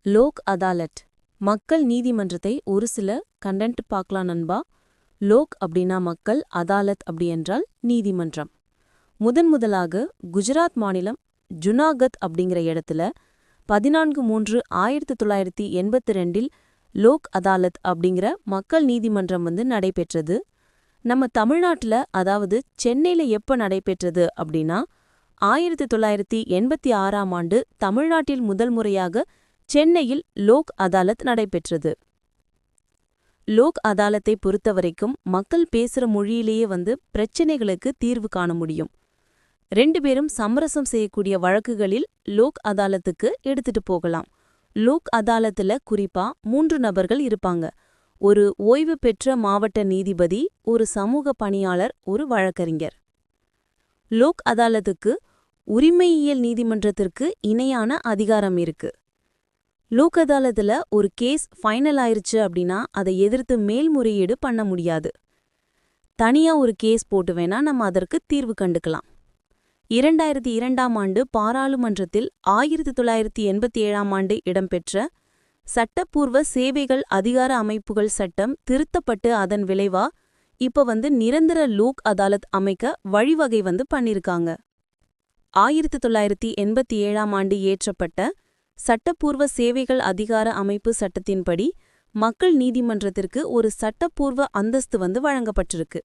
லோக் அதாலத் மக்கள் நீதிமன்றத்தை ஒரு சில கண்டென்ட் பார்க்கலாம் நண்பா. லோக் அப்படின்னா மக்கள், அதாலத் அப்படி என்றால் நீதிமன்றம். முதலாக குஜராத் மாநிலம் ஜுனாகத் அப்படிங்கிற இடத்துல 14/3/1982 லோக் அதாலத் அப்படிங்கிற மக்கள் நீதிமன்றம் நடைபெற்றது. நம்ம தமிழ்நாட்டில், அதாவது சென்னையில் எப்போ நடைபெற்றது அப்படின்னா 1986ஆம் ஆண்டு தமிழ்நாட்டில் முதல் முறையாக சென்னையில் லோக் அதாலத் நடைபெற்றது. லோக் அதாலத்தை பொறுத்தவரைக்கும் மக்கள் பேசுற மொழியிலேயே பிரச்சனைகளுக்கு தீர்வு காண முடியும். 2 பேரும் சமரசம் செய்யக்கூடிய வழக்குகளில் லோக் அதாலத்துக்கு எடுத்துட்டு போகலாம். லோக் அதாலத்துல குறிப்பா 3 நபர்கள் இருப்பாங்க. ஒரு ஓய்வு பெற்ற மாவட்ட நீதிபதி, ஒரு சமூக பணியாளர், ஒரு வழக்கறிஞர். லோக் அதாலத்துக்கு உரிமையியல் நீதிமன்றத்திற்கு இணையான அதிகாரம் இருக்கு. லோக் அதாலத்துல ஒரு கேஸ் ஃபைனல் ஆயிருச்சு அப்படின்னா அதை எதிர்த்து மேல்முறையீடு பண்ண முடியாது. தனியா ஒரு கேஸ் போட்டு வேணா நம்ம அதற்கு தீர்வு கண்டுக்கலாம். 2002ஆம் ஆண்டு பாராளுமன்றத்தில் 1987ஆம் ஆண்டு இடம்பெற்ற சட்டப்பூர்வ சேவைகள் அதிகார அமைப்புகள் சட்டம் திருத்தப்பட்டு அதன் விளைவா இப்ப நிரந்தர லோக் அதாலத் அமைக்க வழிவகை பண்ணிருக்காங்க. 1987ஆம் ஆண்டு இயற்றப்பட்ட சட்டப்பூர்வ சேவைகள் அதிகார அமைப்பு சட்டத்தின்படி மக்கள் நீதிமன்றத்திற்கு ஒரு சட்டப்பூர்வ அந்தஸ்து வழங்கப்பட்டிருக்கு.